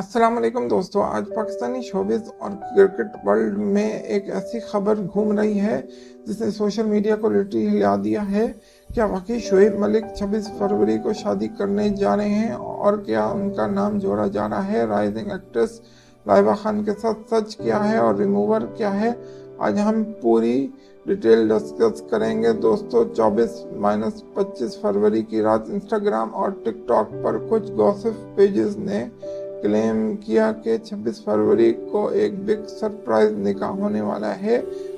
अस्सलाम वालेकुम दोस्तों। आज पाकिस्तानी शोबिज़ और क्रिकेट वर्ल्ड में एक ऐसी खबर घूम रही है जिसने सोशल मीडिया को लिटरली हिला दिया है। क्या वाकई शोएब मलिक 26 फरवरी को शादी करने जा रहे हैं और क्या उनका नाम जोड़ा जा रहा है राइजिंग एक्ट्रेस लाइबा खान के साथ? सच क्या है और रिमूवर क्या है? आज हम पूरी डिटेल डिस्कस करेंगे दोस्तों। 24-25 फरवरी की रात इंस्टाग्राम और टिकटॉक पर कुछ गॉसिप पेजेस ने क्लेम किया कि 26 फरवरी को एक बिग सरप्राइज निकाह होने वाला है।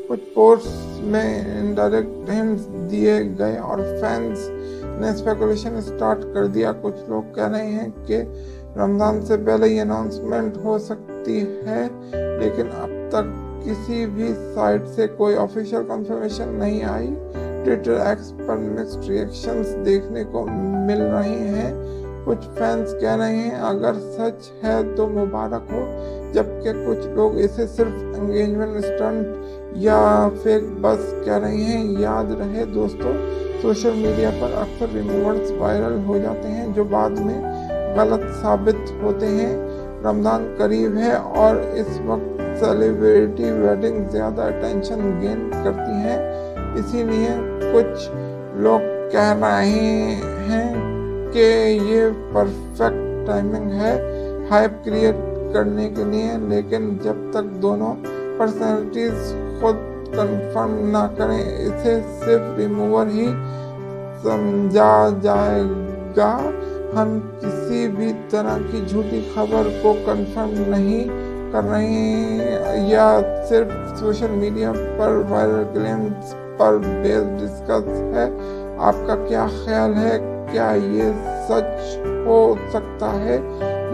कुछ पोस्ट में इनडायरेक्ट हिंट्स दिए गए और फैंस ने स्पेकुलेशन स्टार्ट कर दिया। कुछ लोग कह रहे हैं कि रमजान से पहले ये अनाउंसमेंट हो सकती है, लेकिन अब तक किसी भी साइट से कोई ऑफिशियल कंफर्मेशन नहीं आई। ट्विटर एक्स पर मिक्स्ड रिएक्शंस देखने को मिल रहे हैं। कुछ फैंस कह रहे हैं अगर सच है तो मुबारक हो, जबकि कुछ लोग इसे सिर्फ एंगेजमेंट स्टंट या फेक बस कह रहे हैं। याद रहे दोस्तों, सोशल मीडिया पर अक्सर रिमूवर्स वायरल हो जाते हैं जो बाद में गलत साबित होते हैं। रमजान करीब है और इस वक्त सेलिब्रिटी वेडिंग ज़्यादा अटेंशन गेन करती हैं, इसीलिए कुछ लोग कह रहे हैं कि ये परफेक्ट टाइमिंग है हाइप क्रिएट करने के लिए। लेकिन जब तक दोनों पर्सनैलिटीज खुद कंफर्म ना करें, इसे सिर्फ रिमूवर ही समझा जाएगा। हम किसी भी तरह की झूठी खबर को कंफर्म नहीं कर रहे हैं या सिर्फ सोशल मीडिया पर वायरल क्लेम्स पर बेस्ड डिस्कस है। आपका क्या ख्याल है? क्या ये सच हो सकता है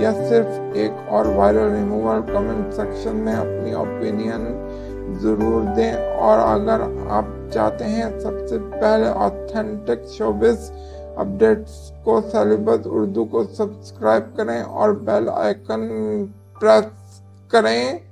या सिर्फ एक और वायरल रिमूवर? कमेंट सेक्शन में अपनी ओपिनियन ज़रूर दें। और अगर आप चाहते हैं सबसे पहले ऑथेंटिक शोबिज़ अपडेट्स को, सेलिब्स उर्दू को सब्सक्राइब करें और बेल आइकन प्रेस करें।